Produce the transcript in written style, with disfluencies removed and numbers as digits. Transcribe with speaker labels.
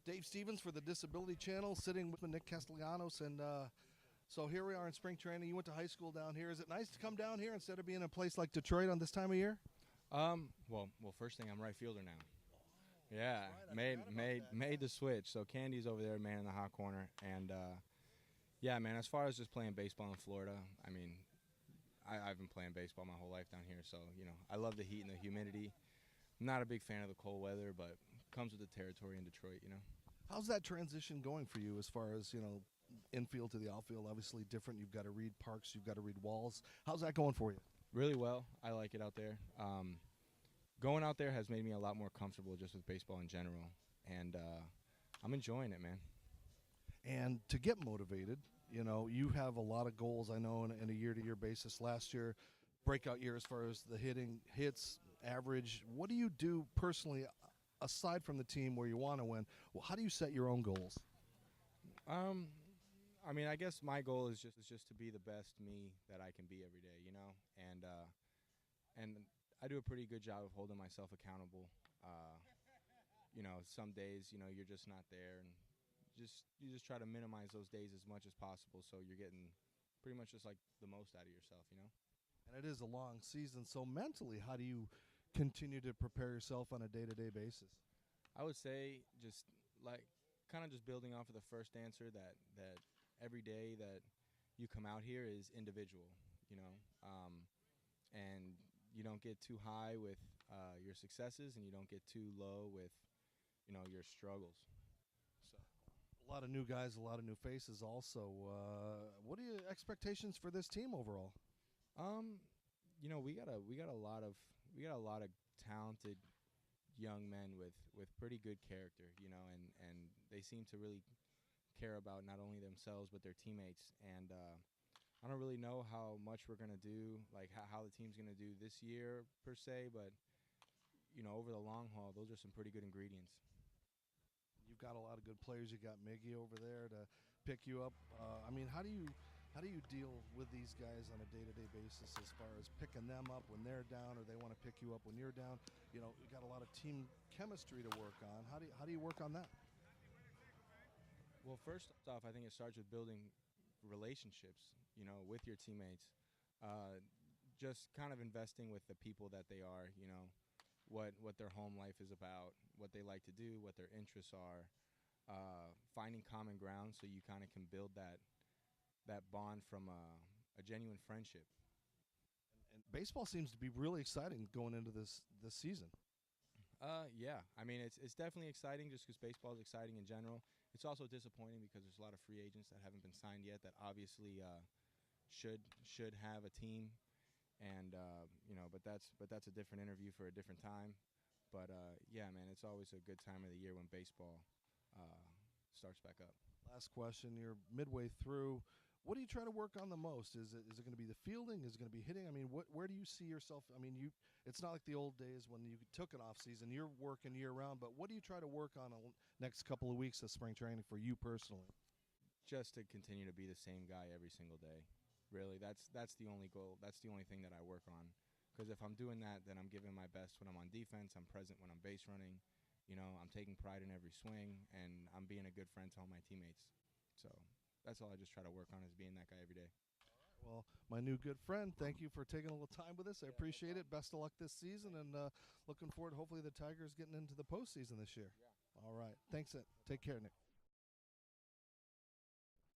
Speaker 1: Dave Stevens for the Disability Channel, sitting with Nick Castellanos, and so here we are in spring training. You went to high school down here. Is it nice to come down here instead of being in a place like Detroit on this time of year?
Speaker 2: Well, first thing, I'm right fielder now. Yeah, made the switch. So Candy's over there, man in the hot corner, and yeah, man. As far as just playing baseball in Florida, I mean, I've been playing baseball my whole life down here, so I love the heat and the humidity. I'm not a big fan of the cold weather, but comes with the territory in Detroit.
Speaker 1: How's that transition going for you as far as, infield to the outfield? Obviously different. You've got to read parks, you've got to read walls. How's that going for you?
Speaker 2: Really well. I like it out there. Going out there has made me a lot more comfortable just with baseball in general, and I'm enjoying it, man.
Speaker 1: And to get motivated, you have a lot of goals, I know, in a year-to-year basis. Last year, breakout year as far as the hits, average. What do you do personally, aside from the team where you want to win? Well, how do you set your own goals?
Speaker 2: I mean, I guess my goal is just to be the best me that I can be every day, and I do a pretty good job of holding myself accountable. Some days, you're just not there, and you just try to minimize those days as much as possible, so you're getting pretty much just like the most out of yourself.
Speaker 1: And it is a long season, so mentally, how do you continue to prepare yourself on a day-to-day basis?
Speaker 2: I would say just like kind of just building off of the first answer that every day that you come out here is individual, and you don't get too high with your successes, and you don't get too low with your struggles. So
Speaker 1: a lot of new guys, a lot of new faces also. What are your expectations for this team overall?
Speaker 2: We got a lot of talented young men with pretty good character, and they seem to really care about not only themselves but their teammates. And I don't really know how much we're gonna do, like how the team's gonna do this year per se, but over the long haul, those are some pretty good ingredients.
Speaker 1: You've got a lot of good players. You got Miggy over there to pick you up. I mean, how do you deal with these guys on a day-to-day basis as far as picking them up when they're down, or they want to pick you up when you're down? You got a lot of team chemistry to work on. How do you work on that?
Speaker 2: Well, first off, I think it starts with building relationships, with your teammates. Just kind of investing with the people that they are, what their home life is about, what they like to do, what their interests are, finding common ground so you kind of can build that bond from a genuine friendship.
Speaker 1: And baseball seems to be really exciting going into this season.
Speaker 2: Yeah. I mean, it's definitely exciting just because baseball is exciting in general. It's also disappointing because there's a lot of free agents that haven't been signed yet that obviously should have a team, and but that's a different interview for a different time. But yeah, man, it's always a good time of the year when baseball starts back up.
Speaker 1: Last question. You're midway through. What do you try to work on the most? Is it going to be the fielding? Is it going to be hitting? I mean, where do you see yourself? I mean, it's not like the old days when you took an off season. You're working year round, but what do you try to work on the next couple of weeks of spring training for you personally?
Speaker 2: Just to continue to be the same guy every single day. Really, that's the only goal. That's the only thing that I work on. Because if I'm doing that, then I'm giving my best when I'm on defense. I'm present when I'm base running. I'm taking pride in every swing, and I'm being a good friend to all my teammates. So that's all I just try to work on, is being that guy every day.
Speaker 1: Well, my new good friend, thank you for taking a little time with us. I appreciate it. Best of luck this season, and looking forward, hopefully, the Tigers getting into the postseason this year.
Speaker 2: Yeah.
Speaker 1: All right. Thanks. Take care, Nick.